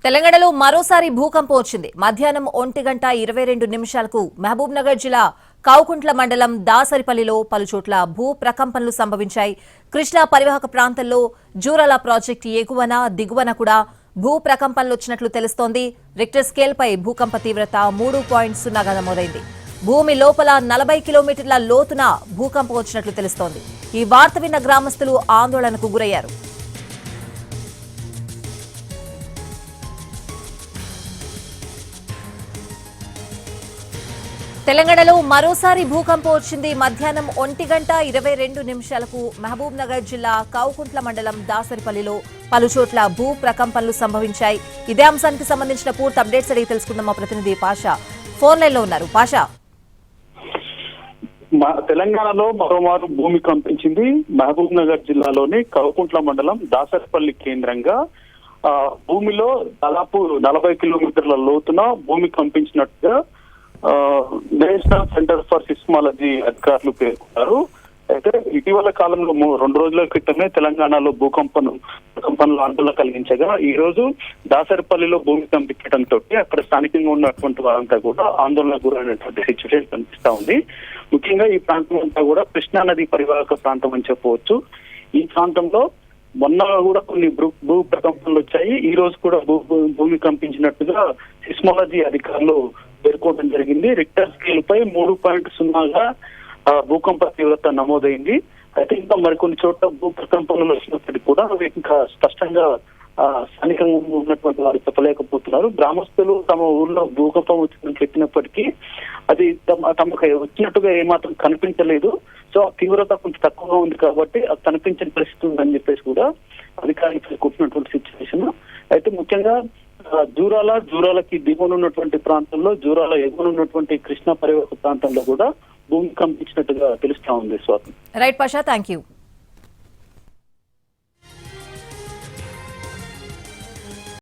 తెలంగాణలో మరోసారి భూకంపం వచ్చింది. మధ్యాహ్నం 1:22 మహబూబ్ నగర్ జిల్లా కౌకుంట్ల మండలం దాసరిపల్లిలో పలుచోట్ల భూ ప్రకంపనలు సంభవించాయి. కృష్ణా పరివాహక ప్రాంతంలో జూరాల ప్రాజెక్టు ఎగువన దిగువన కూడా భూ ప్రకంపనలు వచ్చినట్లు తెలుస్తోంది. రిక్టర్ స్కేల్ పై భూకంప తీవ్రత 3.0గా నమోదైంది. భూమి లోపల 40 కిలోమీటర్ల లోతున భూకంపం వచ్చినట్లు తెలుస్తోంది. ఈ వార్త విన్న గ్రామస్తులు ఆందోళనకు గురయ్యారు. తెలంగాణలో మరోసారి భూకంపం వచ్చింది. మధ్యాహ్నం 1:22 మహబూబ్ నగర్ జిల్లా కౌకుంట్ల మండలం దాసరిపల్లిలో పలుచోట్ల భూ ప్రకంపనలు సంభవించాయి. ఇదే అంశానికి సంబంధించిన పూర్తి అప్డేట్స్ అడిగి తెలుసుకుందాం. మా ప్రతినిధి పాషా ఫోన్ లైన్ లో ఉన్నారు. పాషా, తెలంగాణలో మరోమారు భూమి కంపించింది. మహబూబ్ నగర్ జిల్లాలోని కౌకుంట్ల మండలం దాసరిపల్లి కేంద్రంగా భూమిలో దాదాపు 40 కిలోమీటర్ల లోతున భూమి కంపించినట్టుగా నేషనల్ సెంటర్ ఫర్ సిస్మాలజీ అధికారులు పేర్కొన్నారు. అయితే ఇటీవల కాలంలో 2 రోజుల క్రితమే తెలంగాణలో భూకంపనలు ఆందోళన కలిగించగా ఈ రోజు దాసరిపల్లిలో భూమి కంపించడంతో అక్కడ స్థానికంగా ఉన్నటువంటి వారంతా కూడా ఆందోళనకు గురైనటువంటి సిచ్యువేషన్ కనిపిస్తా ఉంది. ముఖ్యంగా ఈ ప్రాంతం అంతా కూడా కృష్ణా నది పరివాహక ప్రాంతం అని చెప్పవచ్చు. ఈ ప్రాంతంలో మొన్న కూడా కొన్ని భూ ప్రకంపనలు వచ్చాయి. ఈ రోజు కూడా భూమి కంపించినట్టుగా సిస్మాలజీ అధికారులు పేర్కొనడం జరిగింది. రిక్టర్ స్కేల్ పై 3.0గా భూకంప తీవ్రత నమోదైంది. అయితే ఇంకా మరికొన్ని చోట్ల భూ ప్రకంపనలు వచ్చినప్పటికీ కూడా అవి ఇంకా స్పష్టంగా స్థానికంగా ఉన్నటువంటి వారు చెప్పలేకపోతున్నారు. గ్రామస్తులు తమ ఊర్లో భూకంపం వచ్చిందని చెప్పినప్పటికీ అది తమకు వచ్చినట్టుగా ఏమాత్రం కనిపించలేదు. సో ఆ తీవ్రత కొంచెం తక్కువగా ఉంది కాబట్టి అది కనిపించని పరిస్థితి ఉందని చెప్పేసి కూడా అధికారులు పేర్కొంటున్నటువంటి సిచ్యువేషన్. అయితే ముఖ్యంగా జూరాలకి దిగువన ఉన్నటువంటి ప్రాంతంలో, జూరాల ఎగువన ఉన్నటువంటి కృష్ణా పరివాహక ప్రాంతంలో కూడా భూమి కంపించినట్టుగా తెలుస్తా ఉంది. Swathi. Right Pasha, thank you.